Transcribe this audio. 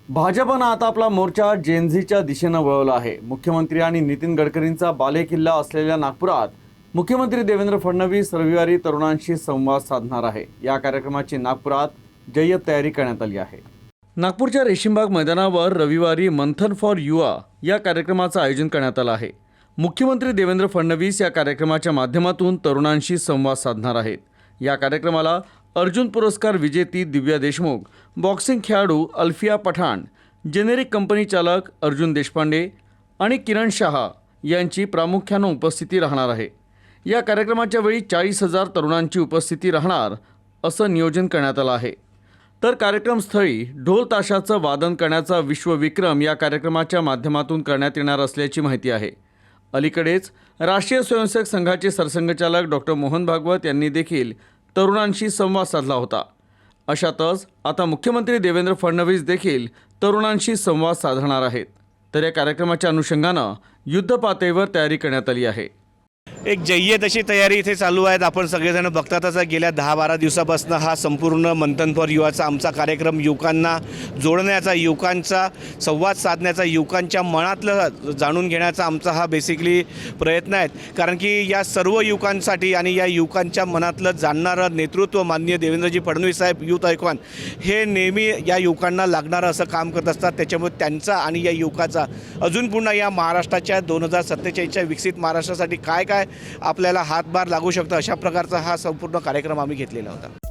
भाजपनं आता आपला मोर्चा जेनझीच्या दिशेनं वळवला आहे। मुख्यमंत्री आणि नितीन गडकरींचा बालेकिल्ला असलेल्या नागपुरात मुख्यमंत्री देवेंद्र फडणवीस रविवारी तरुणांशी संवाद साधणार आहे। या कार्यक्रमाची नागपुरात जय्यत तयारी करण्यात आली आहे। नागपूरच्या रेशीमबाग मैदानावर रविवारी मंथन फॉर युवा या कार्यक्रमाचं आयोजन करण्यात आलं आहे। मुख्यमंत्री देवेंद्र फडणवीस या कार्यक्रमाच्या माध्यमातून तरुणांशी संवाद साधणार आहेत। या कार्यक्रमाला अर्जुन पुरस्कार विजेती दिव्या देशमुख, बॉक्सिंग खेळाडू अल्फिया पठाण, जेनेरिक कंपनी चालक अर्जुन देशपांडे आणि किरण शहा यांची प्रामुख्यानं उपस्थिती राहणार आहे। या कार्यक्रमाच्या वेळी 40,000 तरुणांची उपस्थिती राहणार असं नियोजन करण्यात आलं आहे। तर कार्यक्रमस्थळी ढोल ताशाचं वादन करण्याचा विश्वविक्रम या कार्यक्रमाच्या माध्यमातून करण्यात येणार असल्याची माहिती आहे। अलीकडेच राष्ट्रीय स्वयंसेवक संघाचे सरसंघचालक डॉक्टर मोहन भागवत यांनी देखील तरुणांशी संवाद साधला होता। अशातच आता मुख्यमंत्री देवेंद्र फडणवीस देखील तरुणांशी संवाद साधणार आहेत। तर या कार्यक्रमाच्या अनुषंगानं युद्धपातळीवर तयारी करण्यात आली आहे। एक जय्यत अशी तयारी इथे चालू आहे। आपण सगळेजण बघतातच गेल्या 10-12 दिवसापासून हा संपूर्ण मंथन फॉर युवाचा आमचा कार्यक्रम युवकांना जोडण्याचा, युवकांचा संवाद साधण्याचा, युवकांच्या मनातलं जाणून घेण्याचा आमचा हा बेसिकली प्रयत्न आहे। कारण की या सर्व युवकांसाठी आणि या युवकांच्या मनातलं जाणणारं नेतृत्व माननीय देवेंद्रजी फडणवीस साहेब यूथ आयकॉन हे नेहमी या युवकांना लागणारं असं काम करत असतात। त्याच्यामुळे त्यांचा आणि या युवकाचा अजून पुन्हा या महाराष्ट्राच्या 2047च्या विकसित महाराष्ट्रासाठी काय काय आपल्याला हातभार लागू शकतो अशा प्रकारचा हा संपूर्ण कार्यक्रम आम्ही घेतलेला होता।